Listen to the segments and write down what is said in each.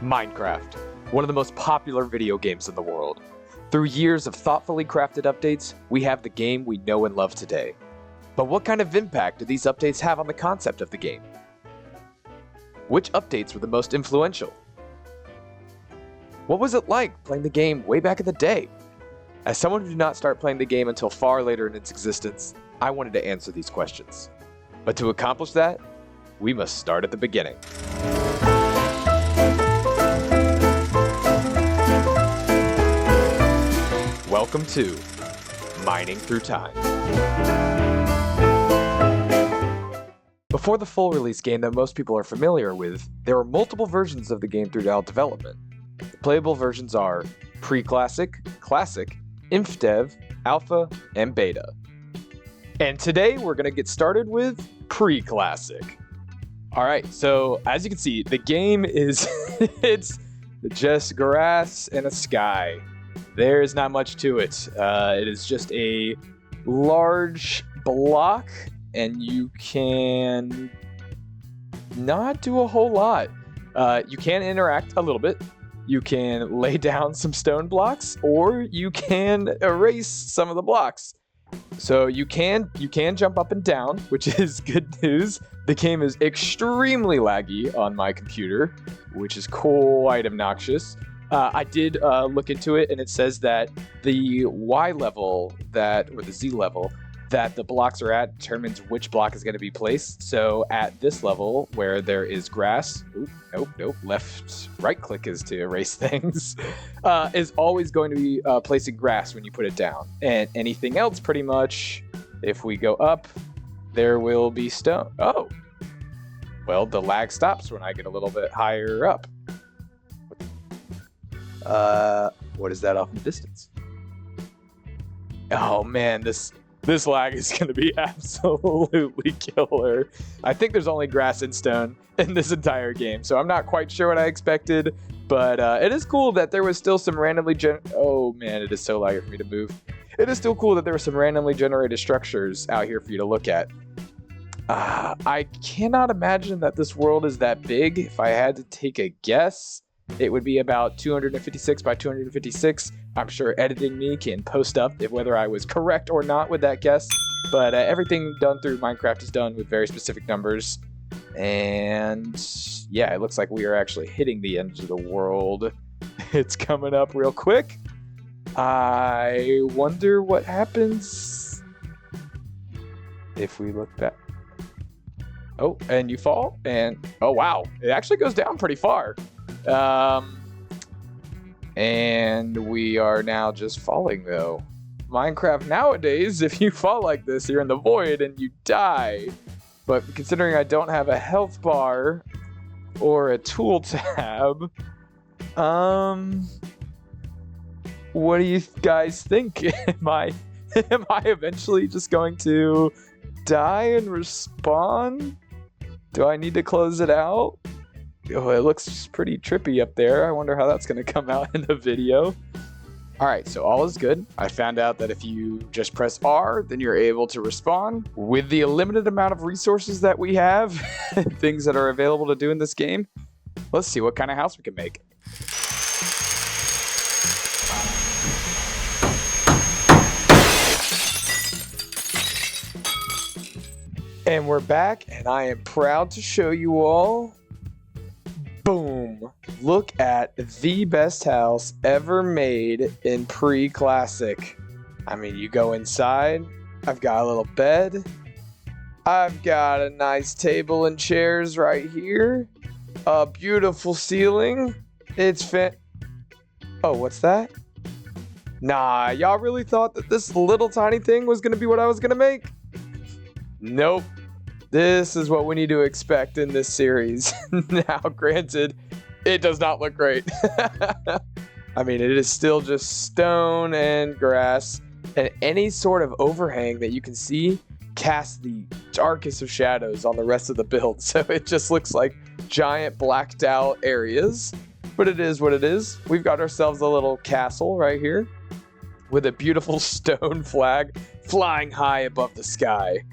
Minecraft, one of the most popular video games in the world. Through years of thoughtfully crafted updates, we have the game we know and love today. But what kind of impact do these updates have on the concept of the game? Which updates were the most influential? What was it like playing the game way back in the day? As someone who did not start playing the game until far later in its existence, I wanted to answer these questions. But to accomplish that, we must start at the beginning. Welcome to Mining Through Time. Before the full release game that most people are familiar with, there were multiple versions of the game throughout development. The playable versions are Pre-Classic, Classic, InfDev, Alpha, and Beta. And today we're going to get started with Pre-Classic. Alright, so as you can see, the game is it's just grass and a sky. There's not much to it. It is just a large block, and you can not do a whole lot. You can interact a little bit. You can lay down some stone blocks, or you can erase some of the blocks. So you can jump up and down, which is good news. The game is extremely laggy on my computer, which is quite obnoxious. I did look into it, and it says that the Y level or the Z level that the blocks are at determines which block is going to be placed. So at this level where there is grass, nope, right click is to erase things, is always going to be placing grass when you put it down. And anything else pretty much, if we go up, there will be stone. Oh, well, the lag stops when I get a little bit higher up. What is that off in the distance? Oh man, this lag is going to be absolutely killer. I think there's only grass and stone in this entire game, so I'm not quite sure what I expected, but it is cool that there was still some randomly oh man, it is so laggy for me to move. It is still cool that there were some randomly generated structures out here for you to look at. I cannot imagine that this world is that big. If I had to take a guess, it would be about 256 by 256. I'm sure editing me can post up whether I was correct or not with that guess. But everything done through Minecraft is done with very specific numbers. And yeah, it looks like we are actually hitting the edge of the world. It's coming up real quick. I wonder what happens if we look back. Oh, and you fall, and oh wow, it actually goes down pretty far. And we are now just falling though. Minecraft nowadays, if you fall like this, you're in the void and you die. But considering I don't have a health bar or a tool tab, what do you guys think? Am I eventually just going to die and respawn? Do I need to close it out? Oh, it looks pretty trippy up there. I wonder how that's going to come out in the video. Alright, so all is good. I found out that if you just press R, then you're able to respawn. With the limited amount of resources that we have, things that are available to do in this game, let's see what kind of house we can make. And we're back, and I am proud to show you all. Boom! Look at the best house ever made in Pre-Classic. I mean, you go inside, I've got a little bed, I've got a nice table and chairs right here, a beautiful ceiling, oh, what's that? Nah, y'all really thought that this little tiny thing was gonna be what I was gonna make? Nope. This is what we need to expect in this series. Now, granted, it does not look great. I mean, it is still just stone and grass, and any sort of overhang that you can see casts the darkest of shadows on the rest of the build. So it just looks like giant blacked out areas, but it is what it is. We've got ourselves a little castle right here with a beautiful stone flag flying high above the sky.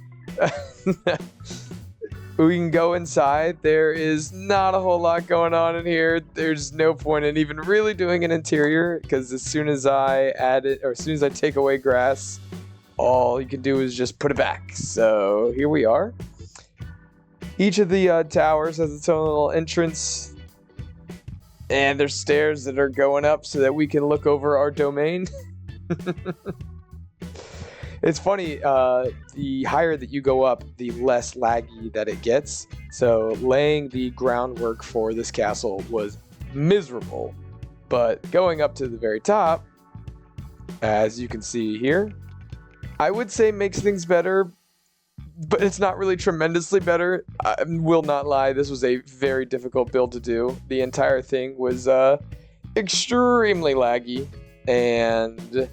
We can go inside. There is not a whole lot going on in here. There's no point in even really doing an interior, because as soon as I add it, or as soon as I take away grass, all you can do is just put it back. So here we are. Each of the towers has its own little entrance, and there's stairs that are going up so that we can look over our domain. It's funny, the higher that you go up, the less laggy that it gets. So laying the groundwork for this castle was miserable. But going up to the very top, as you can see here, I would say makes things better, but it's not really tremendously better. I will not lie, this was a very difficult build to do. The entire thing was extremely laggy, and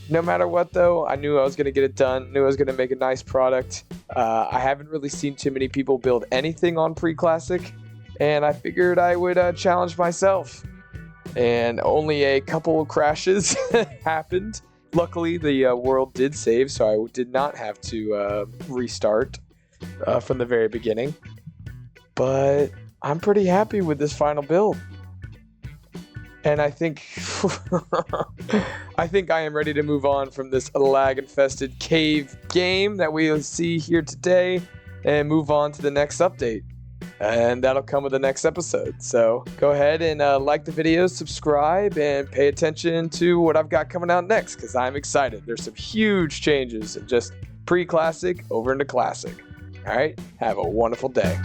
no matter what, though, I knew I was going to get it done, knew I was going to make a nice product. I haven't really seen too many people build anything on Pre-Classic, and I figured I would challenge myself. And only a couple of crashes happened. Luckily, the world did save, so I did not have to restart from the very beginning. But I'm pretty happy with this final build. And I think I am ready to move on from this lag-infested cave game that we see here today and move on to the next update. And that'll come with the next episode. So go ahead and like the video, subscribe, and pay attention to what I've got coming out next, because I'm excited. There's some huge changes in just Pre-Classic over into Classic. All right, have a wonderful day.